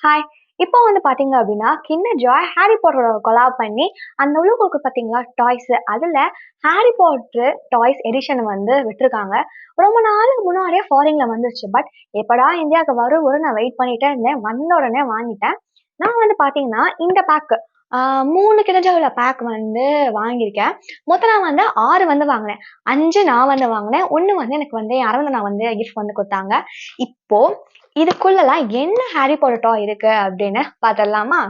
Hi. இப்போ வந்து பார்த்தீங்க அப்படின்னா, கிண்டர் ஜாய் ஹாரி பாட்டரோட கொலாப் பண்ணி, அந்த உள்ள இருக்கு பார்த்தீங்களா டாய்ஸு. அதில ஹாரி பாட்டர் டாய்ஸ் எடிஷன் வந்து விட்டுருக்காங்க. ரொம்ப நாளுக்கு முன்னாடியே ஃபாரின்ல வந்துருச்சு. பட் எப்படா இந்தியாவுக்கு வரும் வரும்னு நான் வெயிட் பண்ணிட்டே இருந்தேன். வந்த உடனே வாங்கிட்டேன். நான் வந்து பார்த்தீங்கன்னா, இந்த பேக்கு 3 கிண்டர் ஜாய்ல பேக் வந்து வாங்கியிருக்கேன். மொத்தம் நான் வந்து 6 வந்து வாங்கினேன். 5 நான் வந்து வாங்கினேன். 1 வந்து எனக்கு வந்து என் அரவிந்தனா வந்து கிஃப்ட் வந்து குடுத்தாங்க. இப்போ இதுக்குள்ளலாம் என்ன ஹாரி பாட்டர் டாய் இருக்கு அப்படின்னு பாத்துடலாமா?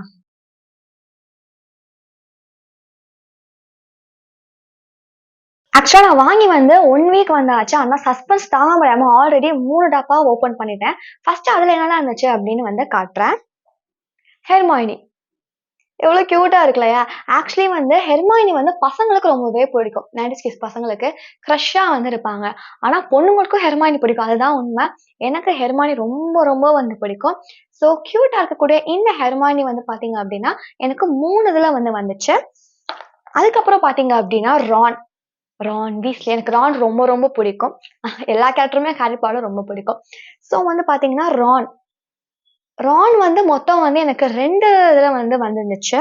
ஆக்சுவலா நான் வாங்கி வந்து 1 வீக் வந்து ஆச்சு. ஆனா சஸ்பென்ஸ் தாங்க முடியாம ஆல்ரெடி 3 டப்பா ஓப்பன் பண்ணிட்டேன். ஃபர்ஸ்ட் அதுல என்னலாம் இருந்துச்சு அப்படின்னு வந்து காட்டுறேன். ஹெர்மாயினி. எவ்வளோ கியூட்டா இருக்கு இல்லையா? ஆக்சுவலி வந்து ஹெர்மாயினி வந்து பசங்களுக்கு ரொம்பவே பிடிக்கும். 90ஸ் கிட்ஸ் பசங்களுக்கு க்ரஷ்ஷா வந்து இருப்பாங்க. ஆனா பொண்ணுங்களுக்கும் ஹெர்மாயினி பிடிக்கும். அதுதான் உண்மை. எனக்கு ஹெர்மாயினி ரொம்ப ரொம்ப வந்து பிடிக்கும். ஸோ கியூட்டா இருக்கக்கூடிய இந்த ஹெர்மாயினி வந்து பார்த்தீங்க அப்படின்னா, எனக்கு 3 இதுல வந்து வந்துச்சு. அதுக்கப்புறம் பார்த்தீங்க அப்படின்னா ரான் வீஸ்லி. எனக்கு ரான் ரொம்ப ரொம்ப பிடிக்கும். எல்லா கேரக்டருமே ஹாரி பாட்டர் ரொம்ப பிடிக்கும். ஸோ வந்து பார்த்தீங்கன்னா ரான் வந்து மொத்தம் வந்து எனக்கு 2 இதுல வந்து வந்துருந்துச்சு.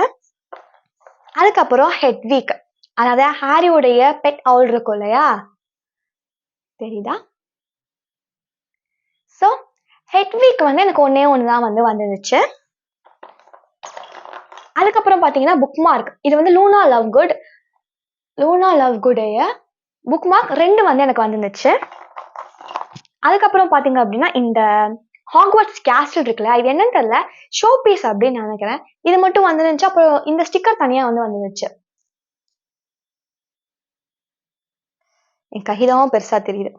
அதுக்கப்புறம் ஹெட்விக். அதாவது ஹாரியோடைய பெட் அவுல் இருக்கும் இல்லையா? தெரியுதா? ஸோ ஹெட்விக் வந்து எனக்கு ஒண்ணே ஒண்ணு தான் வந்து வந்துருந்துச்சு. அதுக்கப்புறம் பார்த்தீங்கன்னா புக்மார்க். இது வந்து லூனா லவ்குடைய புக்மார்க் 2 வந்து எனக்கு வந்துருந்துச்சு. அதுக்கப்புறம் பார்த்தீங்க அப்படின்னா, இந்த ஹாக்வர்ட்ஸ் கேஸ்டில் இருக்குல்ல, இது என்னன்னு தெரியல. ஷோ பீஸ் அப்படின்னு நினைக்கிறேன். இது மட்டும் வந்துருந்துச்சு. அப்புறம் இந்த ஸ்டிக்கர் தனியா வந்து வந்துருந்துச்சு. என் கைதான் பெருசா தெரியுது.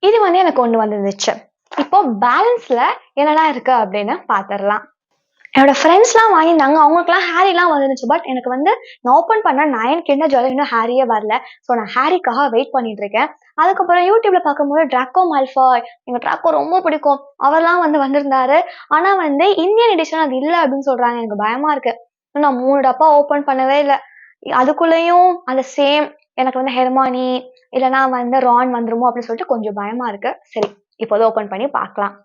இது வந்து எனக்கு ஒண்ணு வந்துருந்துச்சு. இப்போ பேலன்ஸ்ல என்னெல்லாம் இருக்கு அப்படின்னு பாத்துரலாம். என்னோட ஃப்ரெண்ட்ஸ்லாம் வாங்கியிருந்தாங்க. அவங்களுக்குலாம் ஹாரிலாம் வந்துருந்துச்சு. பட் எனக்கு வந்து நான் ஓப்பன் பண்ண 9 கிண்டர் ஜாய்ல இன்னும் ஹாரியே வரல. ஸோ நான் ஹாரிக்காக வெயிட் பண்ணிட்டு இருக்கேன். அதுக்கப்புறம் யூடியூப்ல பார்க்கும்போது ட்ராக்கோ மால்ஃபாய், எனக்கு ட்ராக்கோ ரொம்ப பிடிக்கும். அவர்லாம் வந்து வந்திருந்தாரு. ஆனா வந்து இந்தியன் எடிஷன் அது இல்ல அப்படின்னு சொல்றாங்க. எனக்கு பயமா இருக்கு. நான் 3 டப்பா ஓப்பன் பண்ணவே இல்ல. அதுக்குள்ளேயும் அந்த சேம் எனக்கு வந்து ஹெர்மானி இல்லன்னா வந்து ரான் வந்துருமோ அப்படின்னு சொல்லிட்டு கொஞ்சம் பயமா இருக்கு. சரி, இப்போது ஓப்பன் பண்ணி பார்க்கலாம்.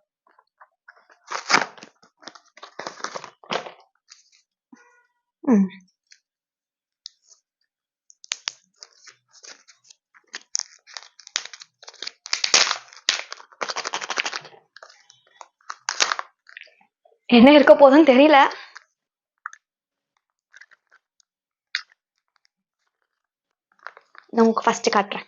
ம். என்ன இருக்க போதுன்னு தெரியல. நான் உங்களுக்கு ஃபர்ஸ்ட் காட்டுறேன்.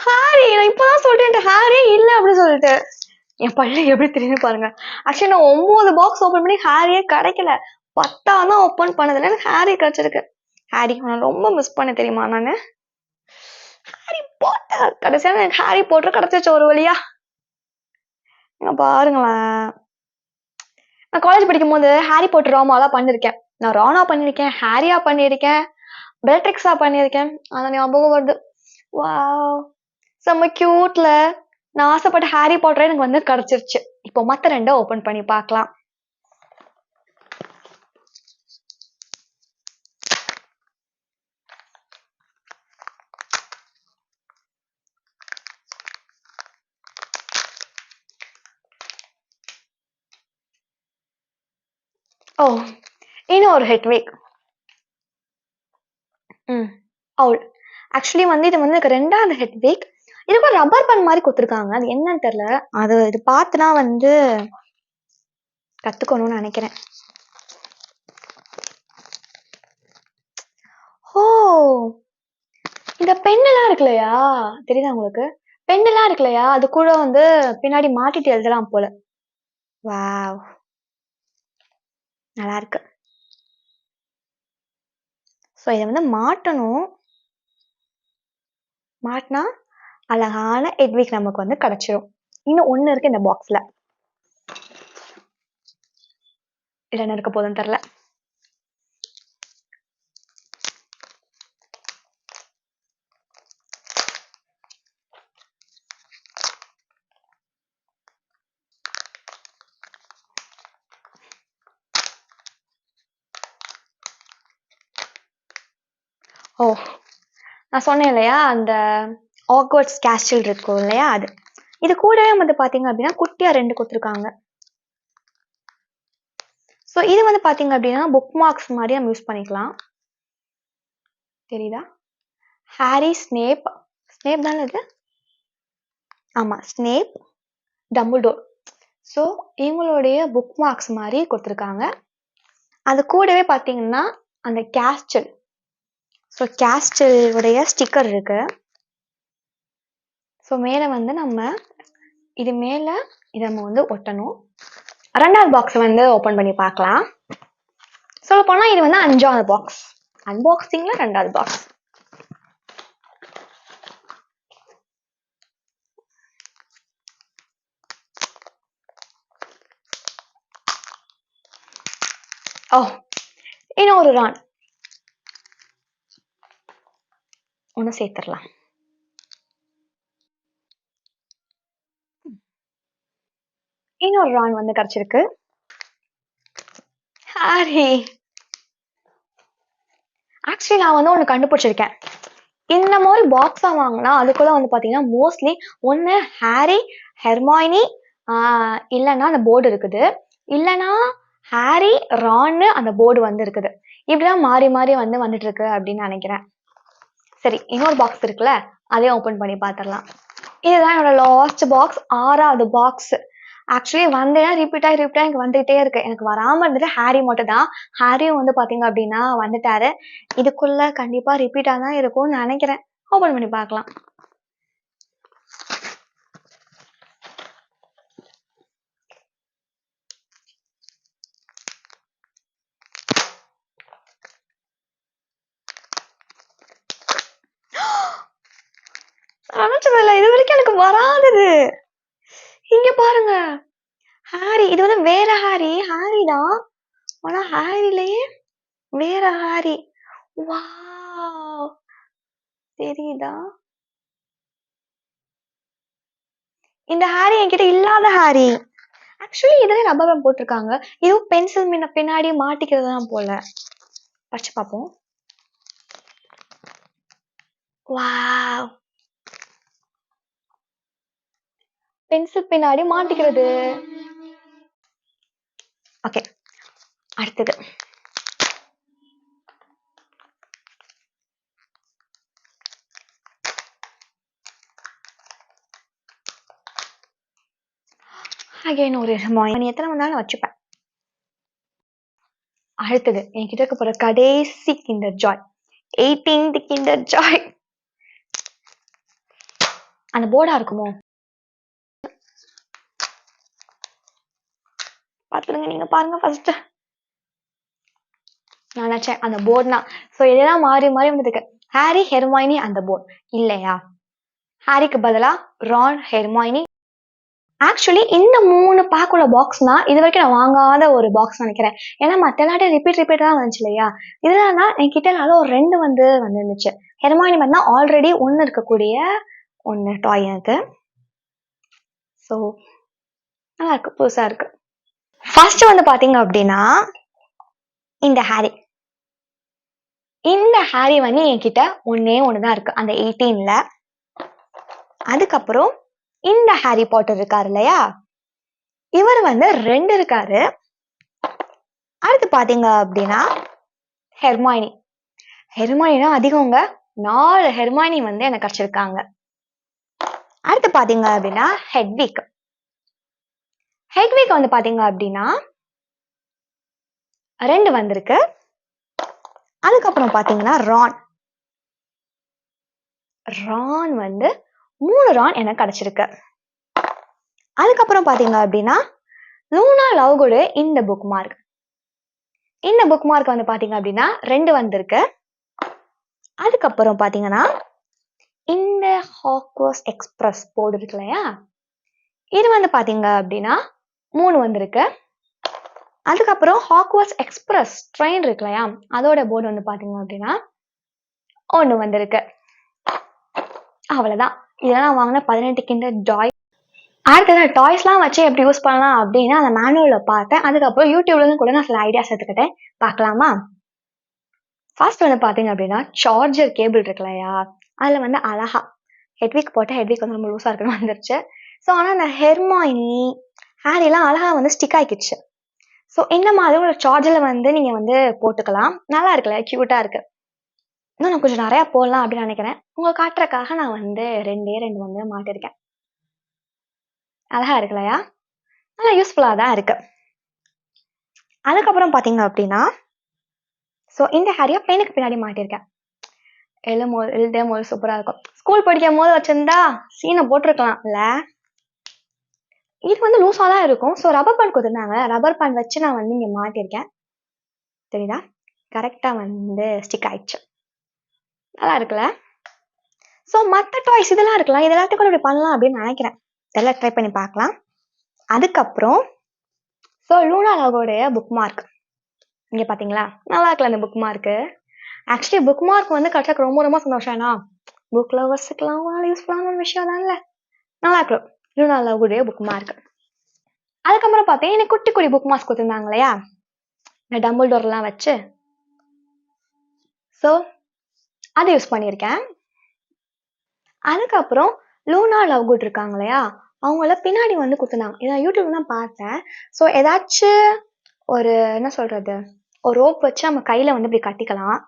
ஹாரி, நான் இப்பதான் சொல்லிட்டேன் ஹாரி இல்ல அப்படின்னு சொல்லிட்டு. என் பள்ளி எப்படி தெரியுது பாருங்க. ஆக்சுவலி நான் 9 பாக்ஸ் ஓபன் பண்ணி ஹாரியே கிடைக்கல. 10 தான் ஓபன் பண்ணதுல எனக்கு ஹாரி கிடைச்சிருக்கு. ஹாரி நான் ரொம்ப மிஸ் பண்ண தெரியுமா நானு. ஹாரி போட்டர் கடைசியா எனக்கு ஹாரி போட்டர் கிடைச்சிச்சு ஒரு வழியா. இங்க பாருங்களேன். நான் காலேஜ் படிக்கும் போது ஹாரி பாட்டர் ராமாலாம் பண்ணிருக்கேன். நான் ரானா பண்ணிருக்கேன், ஹாரியா பண்ணிருக்கேன், பெல்ட்ரிக்ஸா பண்ணிருக்கேன். அந்த ஞாபகம் வருது. வாவ், செம்ம கியூட்ல. நான் ஆசைப்பட்ட ஹாரி பாட்டரே எனக்கு வந்து கிடைச்சிருச்சு. இப்போ மத்த 2 ஓபன் பண்ணி பார்க்கலாம். ஓ, இன்னும் ஒரு ஹெட்விக். அவுல். ஆக்சுவலி வந்து இது வந்து எனக்கு 2வது ஹெட்விக். இதுக்கு ஒரு ரப்பர் பேண்ட் மாதிரி கொடுத்துருக்காங்க. அது என்னன்னு தெரியல. இது பார்த்துனா வந்து கத்துக்கணும்னு நினைக்கிறேன். ஓ, இந்த பெண்ணெல்லாம் இருக்கு இல்லையா? தெரியுதா உங்களுக்கு? பெண்ணெல்லாம் இருக்கு இல்லையா? அது கூட வந்து பின்னாடி மாட்டிட்டு எழுதலாம் போல. வாவ், நல்லா இருக்கு. ஸோ இதை வந்து மாட்டணும். மாட்டினா அழகான ஹெட்விக் நமக்கு வந்து கிடைச்சிரும். இன்னும் 1 இருக்கு இந்த பாக்ஸ்ல. இதுல என்ன இருக்க போதுன்னு தெரியல. ஓ, நான் சொன்னேன் இல்லையா, அந்த ஆக்வர்ட்ஸ் கேஸ்டில் இருக்கும் இல்லையா, அது. இது கூடவே வந்து பாத்தீங்க அப்படின்னா குட்டியா 2 கொடுத்துருக்காங்க. ஸோ இது வந்து பாத்தீங்க அப்படின்னா புக் மார்க்ஸ் மாதிரி நம்ம யூஸ் பண்ணிக்கலாம். தெரியுதா? ஹாரி, ஸ்னேப் தானே இது? ஆமா, ஸ்னேப், டம்பிள்டோர். ஸோ இவங்களுடைய புக் மார்க்ஸ் மாதிரி கொடுத்துருக்காங்க. அது கூடவே பார்த்தீங்கன்னா அந்த கேஸ்டில், ஸோ கேஸ்டில் உடைய ஸ்டிக்கர் இருக்கு. ஸோ மேலே வந்து நம்ம இது மேலே இதை நம்ம வந்து ஒட்டணும். 2வது பாக்ஸ் வந்து ஓப்பன் பண்ணி பார்க்கலாம். சொல்ல போனால் இது வந்து 5வது பாக்ஸ். அன்பாக்சிங்கில் 2வது பாக்ஸ். ஓ, இன்னொரு ரான் ஒன்று சேர்த்துடலாம். இன்னொரு ரான் வந்து கிடைச்சிருக்கு. ஹாரி. ஆக்சுவலி நான் வந்து ஒன்று கண்டுபிடிச்சிருக்கேன். இந்த மாதிரி பாக்ஸா வாங்கினா அதுக்குள்ள வந்து பாத்தீங்கன்னா மோஸ்ட்லி ஒன்று ஹாரி, ஹெர்மாயினி, இல்லைன்னா அந்த போர்டு இருக்குது, இல்லைன்னா ஹாரி, ரான்னு அந்த போர்டு வந்து இருக்குது. இப்படிதான் மாறி மாறி வந்து வந்துட்டு இருக்கு அப்படின்னு நினைக்கிறேன். சரி, இன்னொரு பாக்ஸ் இருக்குல்ல, அதையும் ஓப்பன் பண்ணி பார்த்துடலாம். இதுதான் என்னோட லாஸ்ட் பாக்ஸ், 6வது பாக்ஸ். ஆக்சுவலி வந்தேன்னா ரிப்பீட்டா எனக்கு வந்துகிட்டே இருக்கு. எனக்கு வராம இருந்தது ஹாரி மட்டும் தான். ஹாரியும் வந்து பாத்தீங்க அப்படின்னா வந்துட்டாரு. இதுக்குள்ள கண்டிப்பா ரிப்பீட்டா தான் இருக்கும்னு நினைக்கிறேன். ஓபன் பண்ணி பார்க்கலாம். நினைச்சதில்ல, இது வரைக்கும் எனக்கு வராதது. இங்க பாருங்க, ஹாரி. இது வந்து வேற ஹாரி தான், ஆனா ஹாரிலேயே வேற ஹாரி. வாவ், தெரியுதா? இந்த ஹாரி என்கிட்ட இல்லாத ஹாரி. ஆக்சுவலி இதுல ரப்பர் பேண்ட் போட்டிருக்காங்க. இதுவும் பென்சில் பின்னாடி மாட்டிக்கிறது தான் போல. படிச்சு பார்ப்போம். வாவ், பென்சில் பின்னாடி மாட்டிக்கிறது. ஓகே, அடுத்தது அகைன் ஒரு ஹெர்மாயினி. எத்தனை வந்தாலும் வச்சுப்பேன். அடுத்தது என்கிட்ட இருக்க போற கடைசி kinder Joy, 18th kinder Joy. அந்த போர்டா இருக்குமோ? பாத்துருங்க, நீங்க பாருங்க ஃபர்ஸ்ட். நான் நினைச்சேன் அந்த போர்ட்னா, ஸோ இதெல்லாம் மாறி மாறி வந்ததுக்கு ஹாரி, ஹெர்மாயினி அந்த போர்ட் இல்லையா? ஹாரிக்கு பதிலா ரான், ஹெர்மாயினி. ஆக்சுவலி இந்த 3 பேக் உள்ள பாக்ஸ் தான் இது வரைக்கும் நான் வாங்காத ஒரு பாக்ஸ் நினைக்கிறேன். ஏன்னா மற்ற எல்லாட்டையும் ரிப்பீட் தான் வந்துச்சு இல்லையா? இதுலன்னா என்கிட்ட நல்லா ஒரு 2 வந்து வந்துருந்துச்சு. ஹெர்மாயினி மட்டும் தான் ஆல்ரெடி ஒன்று இருக்கக்கூடிய ஒன்று டாய் எனக்கு. ஸோ நல்லா இருக்கு, புதுசா இருக்கு. ஃபர்ஸ்ட் வந்து பாத்தீங்க அப்படின்னா இந்த ஹாரி. இந்த ஹாரி வந்து என்கிட்ட ஒன்னே ஒண்ணுதான் இருக்கு, அந்த 18ல. அதுக்கப்புறம் இந்த ஹாரி பாட்டர் இருக்காரு இல்லையா, இவர் வந்து 2 இருக்காரு. அடுத்து பாத்தீங்க அப்படின்னா ஹெர்மாயினி. ஹெர்மாயினா அதிகங்க, 4 ஹெர்மாயினி வந்து எனக்கு கிடைச்சிருக்காங்க. அடுத்து பாத்தீங்க அப்படின்னா ஹெட்விக். வந்து பாத்தீங்க அப்படின்னா 2 வந்திருக்கு. அதுக்கப்புறம் பாத்தீங்கன்னா ரான் வந்து 3 ரான் எனக்கு கிடைச்சிருக்கு. அதுக்கப்புறம் பாத்தீங்க அப்படின்னா லூனா லவ்குட் இந்த புக் மார்க். இந்த புக் மார்க் வந்து பாத்தீங்க அப்படின்னா 2 வந்திருக்கு. அதுக்கப்புறம் பாத்தீங்கன்னா இந்த ஹாக்வர்ட்ஸ் எக்ஸ்பிரஸ் போர்டு இருக்கு இல்லையா, இது வந்து பாத்தீங்க அப்படின்னா 3 வந்திருக்கு. அதுக்கப்புறம் ஹாக்வர்ட்ஸ் எக்ஸ்பிரஸ் ட்ரெயின் இருக்கு இல்லையா, அதோட போர்டு வந்து பாத்தீங்க அப்படின்னா 1 வந்திருக்கு. அவ்வளவுதான். இதெல்லாம் வாங்கின 18 கிண்டர் ஜாய். அடுத்தது டாய்ஸ்லாம் வச்சு எப்படி யூஸ் பண்ணலாம் அப்படின்னு அந்த மேனுவல்ல பார்த்தேன். அதுக்கப்புறம் யூடியூப்ல இருந்து கூட நான் சில ஐடியாஸ் எடுத்துக்கிட்டேன். பார்க்கலாமா? ஃபர்ஸ்ட் வந்து பாத்தீங்க அப்படின்னா சார்ஜர் கேபிள் இருக்கு இல்லையா, அதுல வந்து அழகா ஹெட்விக் போட்டா ஹெட்விக் வந்து ரொம்ப லூஸா இருக்குன்னு வந்துருச்சு. ஸோ ஆனா அந்த ஹெர்மாயினி, ஹேரிலாம் அழகா வந்து ஸ்டிக் ஆயிக்கிச்சு. ஸோ இந்த மாதிரி ஒரு சார்ஜர்ல வந்து நீங்க வந்து போட்டுக்கலாம். நல்லா இருக்குல்ல, கியூட்டா இருக்கு. இன்னும் நான் கொஞ்சம் நெறையா போடலாம் அப்படின்னு நினைக்கிறேன். உங்களுக்கு காட்டுறக்காக நான் வந்து 2 வந்து மாட்டியிருக்கேன். அழகா இருக்கு இல்லையா? நல்லா யூஸ்ஃபுல்லா தான் இருக்கு. அதுக்கப்புறம் பார்த்தீங்க அப்படின்னா, ஸோ இந்த ஹேரிய பெயினுக்கு பின்னாடி மாட்டியிருக்கேன். எழுதும்போது சூப்பரா இருக்கும். ஸ்கூல் படிக்கும்போது வச்சிருந்தா சீன போட்டுருக்கலாம் இல்ல? இது வந்து லூஸா தான் இருக்கும். ஸோ ரப்பர் பேண்ட் குடுத்துருந்தாங்க. ரப்பர் பேண்ட் வச்சு நான் வந்து இங்க மாட்டியிருக்கேன். தெரியுதா? கரெக்ட்டா வந்து ஸ்டிக் ஆயிடுச்சு. நல்லா இருக்குல்ல? ஸோ மத்த டாய்ஸ் இதெல்லாம் இருக்குல்ல, இது எல்லாத்தையும் கூட இப்படி பண்ணலாம் அப்படின்னு நினைக்கிறேன். இதெல்லாம் ட்ரை பண்ணி பார்க்கலாம். அதுக்கப்புறம் ஸோ லூனா லாகோடைய புக் மார்க். இங்க பார்த்தீங்களா? நல்லா இருக்குல்ல அந்த book mark. Actually book mark வந்து கிடைச்சதுக்கு ரொம்ப ரொம்ப சந்தோஷம். ஏன்னா புக் லவர்ஸுக்குலாம் யூஸ்ஃபுல்லான ஒரு விஷயம் தான்ல. நல்லா இருக்கும். லூனா லாகோடைய புக் மார்க். அதுக்கப்புறம் பார்த்தீங்கன்னா, எனக்கு குட்டி குட்டி புக் மார்க்ஸ் குடுத்துருந்தாங்க இல்லையா? இந்த டம்பிள் டோர்லாம் வச்சு. ஸோ அதை யூஸ் பண்ணியிருக்கேன். அதுக்கப்புறம் லூனா லவ் குட் இருக்காங்க இல்லையா? அவங்கள பின்னாடி வந்து குடுத்துருந்தாங்க. இதை யூடியூப்ல தான் பார்த்தேன். ஸோ ஏதாச்சும் ஒரு என்ன சொல்றது? ஒரு ரோப் வச்சு நம்ம கையில வந்து இப்படி கட்டிக்கலாம்.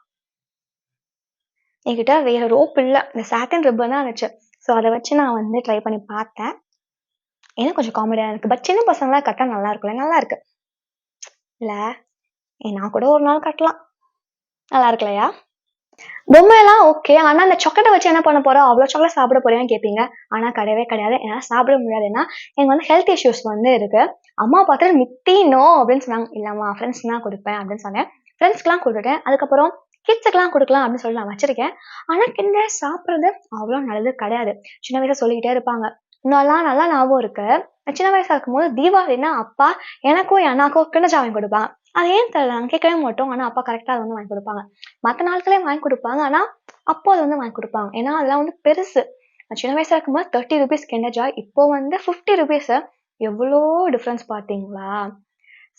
என்கிட்ட வேற ரோப் இல்ல. இந்த சாட்டின் ரிப்பன் தான் இருந்துச்சு. ஸோ அதை வச்சு நான் வந்து ட்ரை பண்ணி பார்த்தேன். ஏன்னா கொஞ்சம் காமெடியா இருக்கு. பட் சின்ன பசங்களா கட்டா நல்லா இருக்குல்ல? நல்லா இருக்கு. இல்ல? நான் கூட ஒரு நாள் கட்டலாம். நல்லா இருக்கு இல்லையா? பொம்மைலாம் ஓகே. ஆனா அந்த சாக்லேட்ட வச்சு என்ன பண்ண போறோம்? அவ்ளோ சாக்லேட் சாப்பிட போறியான்னு கேட்பீங்க. ஆனா கிடையவே கிடையாது. என்னால சாப்பிட முடியாது. ஏன்னா, எனக்கு வந்து ஹெல்த் இஷ்யூஸ் வந்து இருக்கு. அம்மா பார்த்துட்டு மித்தி நோ அப்படின்னு சொன்னாங்க. இல்லம்மா ஃப்ரெண்ட்ஸ்க்கு தான் குடுப்பேன் அப்படின்னு சொன்னேன். ஃப்ரெண்ட்ஸ்க்குலாம் குடுத்துட்டேன். அதுக்கப்புறம் கிட்ஸுக்குலாம் குடுக்கலாம் அப்படின்னு சொல்லி நான் வச்சிருக்கேன். ஆனா கிண்டர் சாப்பிடுறது அவ்ளோ நல்லது கிடையாது. சின்ன வயசுல சொல்லிக்கிட்டே இருப்பாங்க. முன்னாடிலாம் நல்லா ஞாபகம் இருக்கு. நான் சின்ன வயசா இருக்கும்போது தீபாவளின்னா அப்பா எனக்கும் என் அண்ணாக்கும் கிண்டர் ஜாய் வாங்கி குடுப்பாங்க. அது ஏன் தெரியல. நாங்க கேட்கவே மாட்டோம். ஆனா அப்பா கரெக்ட்டா அத வந்து வாங்கி குடுப்பாங்க. மத்த நாட்களே வாங்கி குடுப்பாங்க. ஆனா, அப்போ அது வந்து வாங்கி குடுப்பாங்க. ஏன்னா, அதெல்லாம் வந்து பெருசு. நான் சின்ன வயசா இருக்கும்போது ₹30 கிண்டர் ஜாய். இப்போ வந்து ₹50. எவ்ளோ டிஃபரன்ஸ் பார்த்தீங்களா?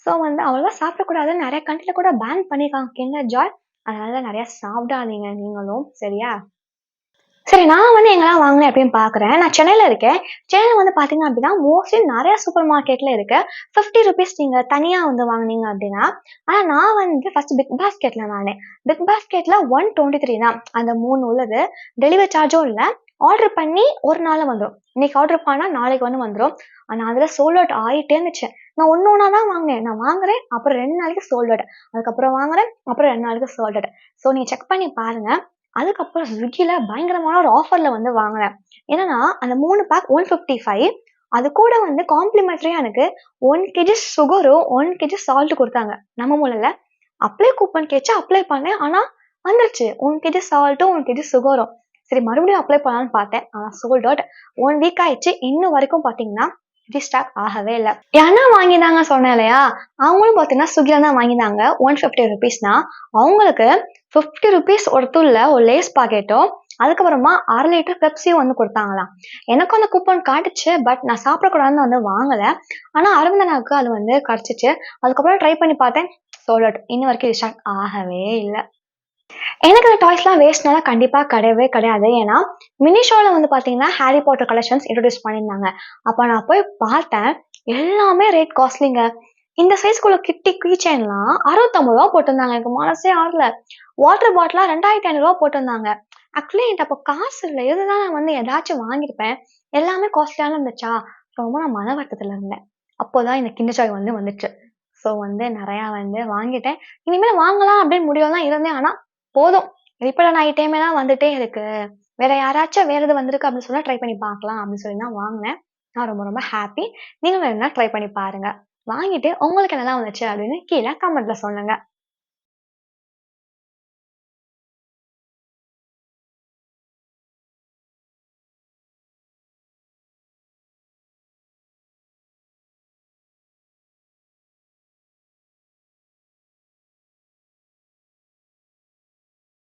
ஸோ வந்து அவ்வளவா சாப்பிடக்கூடாதுன்னு நெறைய கண்ட்ரில கூட பேன் பண்ணியிருக்காங்க கிண்டர் ஜாய். அதனால நெறைய சாப்பிடாதீங்க நீங்களும். சரியா? சரி நான் வந்து எங்கலாம் வாங்குனேன் அப்படின்னு பார்க்குறேன். நான் சென்னையில இருக்கேன். சென்னையில வந்து பார்த்தீங்க அப்படின்னா, மோஸ்ட்லி நெறைய சூப்பர் மார்க்கெட்ல இருக்கு. ₹50 நீங்க தனியா வந்து வாங்குனீங்க அப்படின்னா, ஆனா நான் வந்து ஃபர்ஸ்ட் பிக் பாஸ்கெட்ல வாங்குனேன். பிக் பாஸ்கெட்ல 123 தான். அந்த 3 உள்ளது. டெலிவரி சார்ஜும் இல்ல. ஆர்டர் பண்ணி ஒரு நாள்ல வந்துரும். இன்னைக்கு ஆர்டர் பண்ணா நாளைக்கு வந்து வந்துரும். ஆனா அதுல சோல்ட் அவுட் ஆயிட்டே இருந்துச்சு. நான் ஒண்ணு ஒண்ணா தான் வாங்குனேன். நான் வாங்குறேன், அப்புறம் 2 நாளைக்கு சோல்ட் அவுட். அதுக்கப்புறம் வாங்குறேன், அப்புறம் 2 நாளைக்கு சோல்ட் அவுட். ஸோ நீங்க செக் பண்ணி பாருங்க. அதுக்கப்புறம் ஸ்விக்கில பயங்கரமான ஒரு ஆஃபர்ல வந்து வாங்குனேன். என்னன்னா, அந்த 3 பேக் 155 அது கூட வந்து காம்ப்ளிமெண்டரியா எனக்கு 1 கேஜி சுகரும், 1 கேஜி சால்ட் குடுத்தாங்க. நம்ப முடியல. அப்ளை கூப்பன் கேட்டுச்சு அப்ளை பண்ணேன். ஆனா வந்துருச்சு. 1 கேஜி சால்ட்டும், 1 கேஜி சுகரும். சரி மறுபடியும் அப்ளை பண்ணலான்னு பார்த்தேன். ஆனா சோல்ட் அவுட். 1 வீக் ஆயிடுச்சு. இன்ன வரைக்கும் பார்த்தீங்கன்னா, ரீஸ்டாக் ஆகவே இல்ல. யாருன்னா வாங்கியிருந்தாங்க சொன்னேன் இல்லையா? அவங்களும் பார்த்தீங்கன்னா, ஸ்விக்கில தான் வாங்கியிருந்தாங்க. ₹150னா அவங்களுக்கு ₹50 ஒர்த்துள்ள ஒரு லேஸ் பாக்கெட்டும், அதுக்கப்புறமா 1/2 லிட்டர் பெப்சியும் வந்து குடுத்தாங்களாம். எனக்கும் அந்த கூப்பன் காட்டுச்சு. பட் நான் சாப்பிடக்கூடாதுன்னு வந்து வாங்கல. ஆனா அரவிந்தனாவுக்கு அது வந்து கிடைச்சுச்சு. அதுக்கப்புறம் ட்ரை பண்ணி பார்த்தேன். Sold out. இன்ன வரைக்கும் ரீஸ்டாக் ஆகவே இல்ல. எனக்கு அந்த டாய்ஸ்லாம் வேஸ்ட்னால கண்டிப்பா கிடையவே கிடையாது. ஏன்னா, மினி ஷோல வந்து பார்த்தீங்கன்னா, ஹாரி பாட்டர் கலெக்ஷன்ஸ் இன்ட்ரோடியூஸ் பண்ணியிருந்தாங்க. அப்ப நான் போய் பார்த்தேன். எல்லாமே ரேட் காஸ்ட்லிங்க. இந்த சைஸ்க்குள்ள கிட்டி கீ செயின்லாம் ₹65 போட்டிருந்தாங்க. எனக்கு மனசே ஆறல. வாட்டர் பாட்டில்லாம் ₹2500 போட்டிருந்தாங்க. ஆக்சுவலி என்ட்ட அப்ப காசு இல்ல. இதுதான் நான் வந்து ஏதாச்சும் வாங்கியிருப்பேன். எல்லாமே காஸ்ட்லியால இருந்துச்சா, ரொம்ப நான் மன வருத்தத்துல இருந்தேன். அப்போதான் இந்த கிண்டர் ஜாய் வந்து வந்துச்சு. ஸோ வந்து நெறையா வந்து வாங்கிட்டேன். இனிமேல் வாங்கலாம் அப்படின்னு முடிவுல தான் இருந்தேன். ஆனா போதும். ரிப்பீட்டட் ஐட்டமே தான் வந்துட்டே இருக்கு. வேற யாராச்சும் வேற எது வந்திருக்கு அப்படின்னு சொன்னா ட்ரை பண்ணி பார்க்கலாம் அப்படின்னு சொல்லி தான் வாங்குனேன். நான் ரொம்ப ரொம்ப ஹாப்பி. நீங்களும் வேணும்னா ட்ரை பண்ணி பாருங்க. வாங்கிட்டு உங்களுக்கு என்னலாம் வந்துச்சு அப்படின்னு கீழ கமெண்ட்ல சொல்லுங்க.